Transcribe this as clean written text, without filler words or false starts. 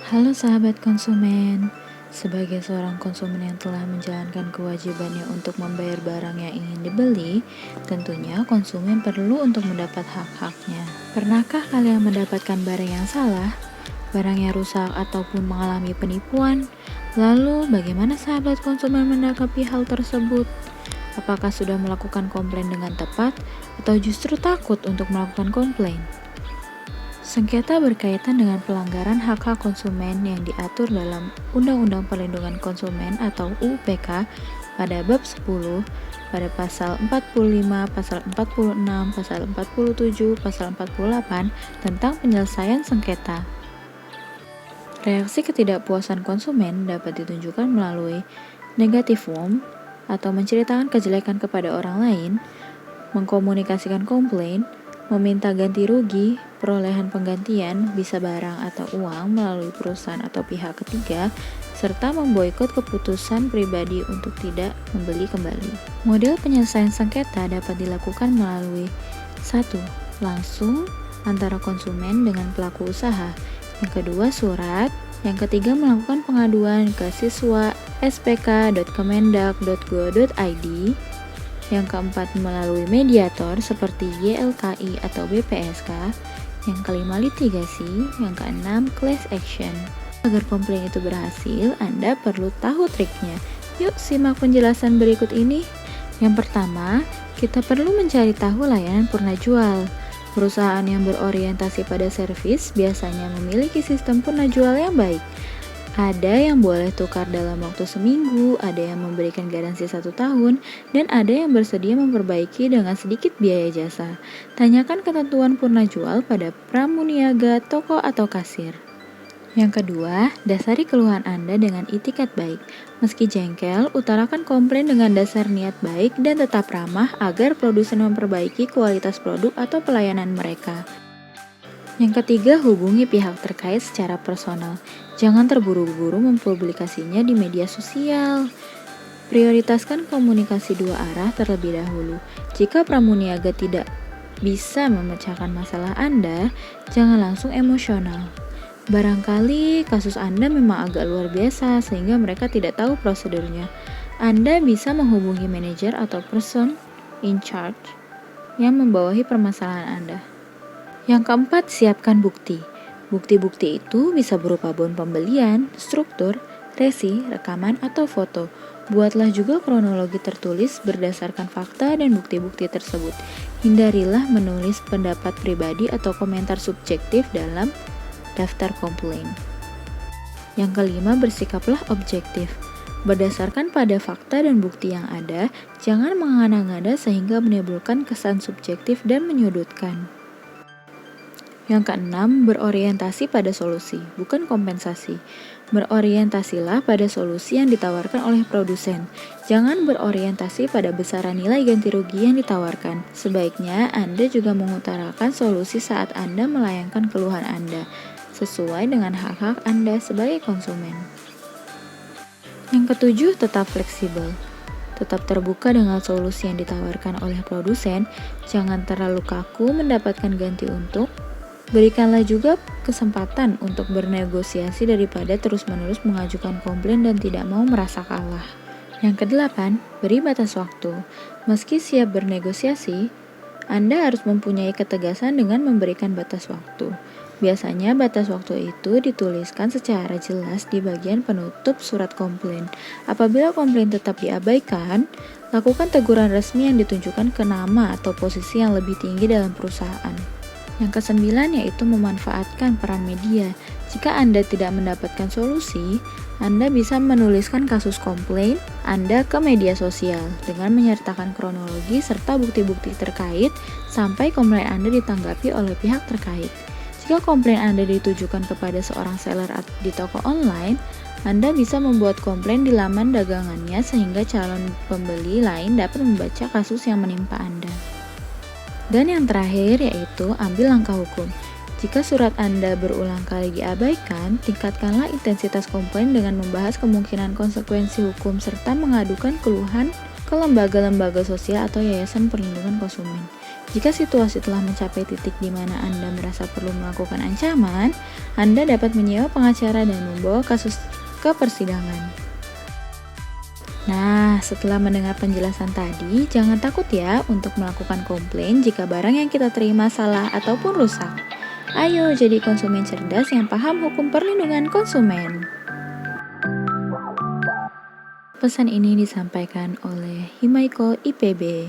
Halo sahabat konsumen, sebagai seorang konsumen yang telah menjalankan kewajibannya untuk membayar barang yang ingin dibeli, tentunya konsumen perlu untuk mendapat hak-haknya. Pernahkah kalian mendapatkan barang yang salah, barang yang rusak ataupun mengalami penipuan? Lalu bagaimana sahabat konsumen menanggapi hal tersebut? Apakah sudah melakukan komplain dengan tepat atau justru takut untuk melakukan komplain? Sengketa berkaitan dengan pelanggaran hak-hak konsumen yang diatur dalam Undang-Undang Perlindungan Konsumen atau UPK pada bab 10, pada pasal 45, pasal 46, pasal 47, pasal 48 tentang penyelesaian sengketa. Reaksi ketidakpuasan konsumen dapat ditunjukkan melalui negative form atau menceritakan kejelekan kepada orang lain, mengkomunikasikan komplain, meminta ganti rugi, perolehan penggantian, bisa barang atau uang melalui perusahaan atau pihak ketiga, serta memboikot keputusan pribadi untuk tidak membeli kembali. Model penyelesaian sengketa dapat dilakukan melalui 1. Langsung antara konsumen dengan pelaku usaha. Yang kedua, surat. Yang ketiga, melakukan pengaduan ke siswa spk.kemendak.go.id. Yang keempat, melalui mediator seperti YLKI atau BPSK. Yang kelima, litigasi. Yang keenam, class action. Agar komplain itu berhasil, Anda perlu tahu triknya. Yuk simak penjelasan berikut ini. Yang pertama, kita perlu mencari tahu layanan purna jual. Perusahaan yang berorientasi pada servis biasanya memiliki sistem purna jual yang baik. Ada yang boleh tukar dalam waktu seminggu, ada yang memberikan garansi 1 tahun, dan ada yang bersedia memperbaiki dengan sedikit biaya jasa. Tanyakan ketentuan purna jual pada pramuniaga, toko, atau kasir. Yang kedua, dasari keluhan Anda dengan itikat baik. Meski jengkel, utarakan komplain dengan dasar niat baik dan tetap ramah agar produsen memperbaiki kualitas produk atau pelayanan mereka. Yang ketiga, hubungi pihak terkait secara personal. Jangan terburu-buru mempublikasinya di media sosial. Prioritaskan komunikasi 2 arah terlebih dahulu. Jika pramuniaga tidak bisa memecahkan masalah Anda, jangan langsung emosional. Barangkali kasus Anda memang agak luar biasa sehingga mereka tidak tahu prosedurnya. Anda bisa menghubungi manajer atau person in charge yang membawahi permasalahan Anda. Yang keempat, siapkan bukti. Bukti-bukti itu bisa berupa bon pembelian, struktur, resi, rekaman, atau foto. Buatlah juga kronologi tertulis berdasarkan fakta dan bukti-bukti tersebut. Hindarilah menulis pendapat pribadi atau komentar subjektif dalam daftar komplain. Yang kelima, bersikaplah objektif. Berdasarkan pada fakta dan bukti yang ada, jangan mengada-ngada sehingga menimbulkan kesan subjektif dan menyudutkan. Yang keenam, berorientasi pada solusi, bukan kompensasi. Berorientasilah pada solusi yang ditawarkan oleh produsen. Jangan berorientasi pada besaran nilai ganti rugi yang ditawarkan. Sebaiknya Anda juga mengutarakan solusi saat Anda melayangkan keluhan Anda, sesuai dengan hak-hak Anda sebagai konsumen. Yang ketujuh, tetap fleksibel. Tetap terbuka dengan solusi yang ditawarkan oleh produsen. Jangan terlalu kaku mendapatkan ganti untung. Berikanlah juga kesempatan untuk bernegosiasi daripada terus-menerus mengajukan komplain dan tidak mau merasa kalah. Yang kedelapan, beri batas waktu. Meski siap bernegosiasi, Anda harus mempunyai ketegasan dengan memberikan batas waktu. Biasanya batas waktu itu dituliskan secara jelas di bagian penutup surat komplain. Apabila komplain tetap diabaikan, lakukan teguran resmi yang ditunjukkan ke nama atau posisi yang lebih tinggi dalam perusahaan. Yang kesembilan yaitu memanfaatkan peran media. Jika Anda tidak mendapatkan solusi, Anda bisa menuliskan kasus komplain Anda ke media sosial dengan menyertakan kronologi serta bukti-bukti terkait sampai komplain Anda ditanggapi oleh pihak terkait. Jika komplain Anda ditujukan kepada seorang seller di toko online, Anda bisa membuat komplain di laman dagangannya sehingga calon pembeli lain dapat membaca kasus yang menimpa Anda. Dan yang terakhir yaitu ambil langkah hukum. Jika surat Anda berulang kali diabaikan, tingkatkanlah intensitas komplain dengan membahas kemungkinan konsekuensi hukum serta mengadukan keluhan ke lembaga-lembaga sosial atau yayasan perlindungan konsumen. Jika situasi telah mencapai titik di mana Anda merasa perlu melakukan ancaman, Anda dapat menyewa pengacara dan membawa kasus ke persidangan. Nah, setelah mendengar penjelasan tadi, jangan takut ya untuk melakukan komplain jika barang yang kita terima salah ataupun rusak. Ayo jadi konsumen cerdas yang paham hukum perlindungan konsumen. Pesan ini disampaikan oleh Himaiko IPB.